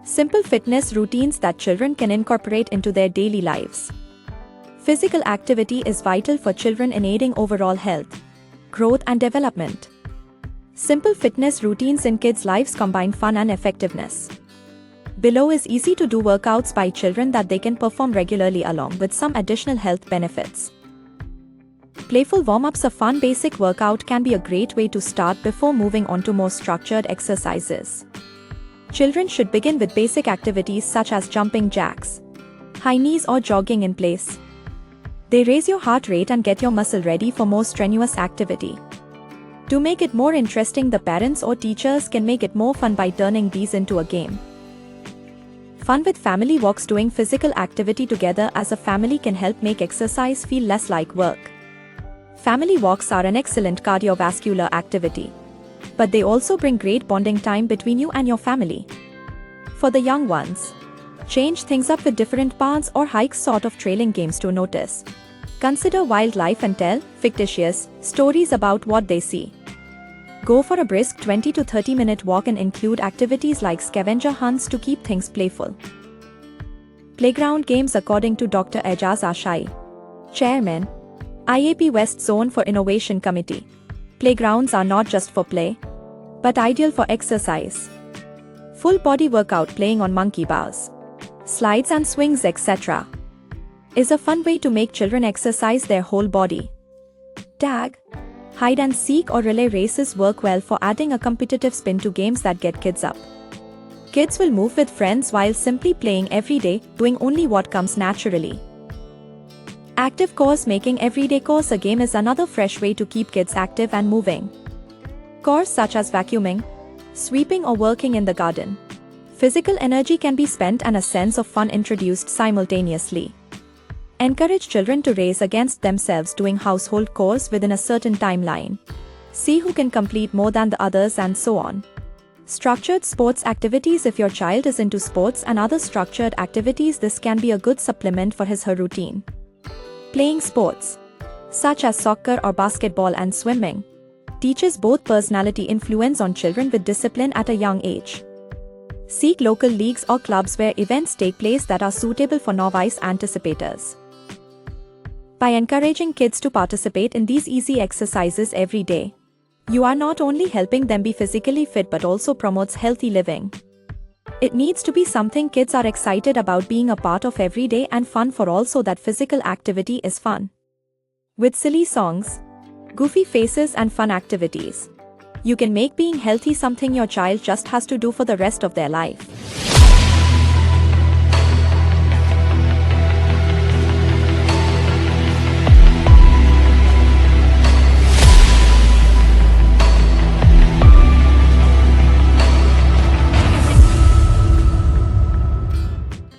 Simple fitness routines that children can incorporate into their daily lives. Physical activity is vital for children in aiding overall health, growth and development. Simple fitness routines in kids' lives combine fun and effectiveness. Below is easy-to-do workouts by children that they can perform regularly along with some additional health benefits. Playful warm-ups. A fun basic workout can be a great way to start before moving on to more structured exercises. Children should begin with basic activities such as jumping jacks, high knees or jogging in place. They raise your heart rate and get your muscle ready for more strenuous activity. To make it more interesting, the parents or teachers can make it more fun by turning these into a game. Fun with family walks. Doing physical activity together as a family can help make exercise feel less like work. Family walks are an excellent cardiovascular activity, but they also bring great bonding time between you and your family. For the young ones, change things up with different paths or hikes, sort of trailing games to notice. Consider wildlife and tell fictitious stories about what they see. Go for a brisk 20 to 30-minute walk and include activities like scavenger hunts to keep things playful. Playground games. According to Dr. Ejaz Ashai, Chairman, IAP West Zone for Innovation Committee, playgrounds are not just for play, but ideal for exercise. Full body workout. Playing on monkey bars, slides and swings, etc. is a fun way to make children exercise their whole body. Tag, hide and seek or relay races work well for adding a competitive spin to games that get kids up. Kids will move with friends while simply playing every day, doing only what comes naturally. Active chores. Making everyday chores a game is another fresh way to keep kids active and moving. Chores such as vacuuming, sweeping or working in the garden. Physical energy can be spent and a sense of fun introduced simultaneously. Encourage children to race against themselves doing household chores within a certain timeline. See who can complete more than the others and so on. Structured sports activities. If your child is into sports and other structured activities, this can be a good supplement for his/her routine. Playing sports, such as soccer or basketball and swimming, teaches both personality influence on children with discipline at a young age. Seek local leagues or clubs where events take place that are suitable for novice anticipators. By encouraging kids to participate in these easy exercises every day, you are not only helping them be physically fit but also promotes healthy living. It needs to be something kids are excited about being a part of every day and fun for all, so that physical activity is fun. With silly songs, goofy faces and fun activities, you can make being healthy something your child just has to do for the rest of their life.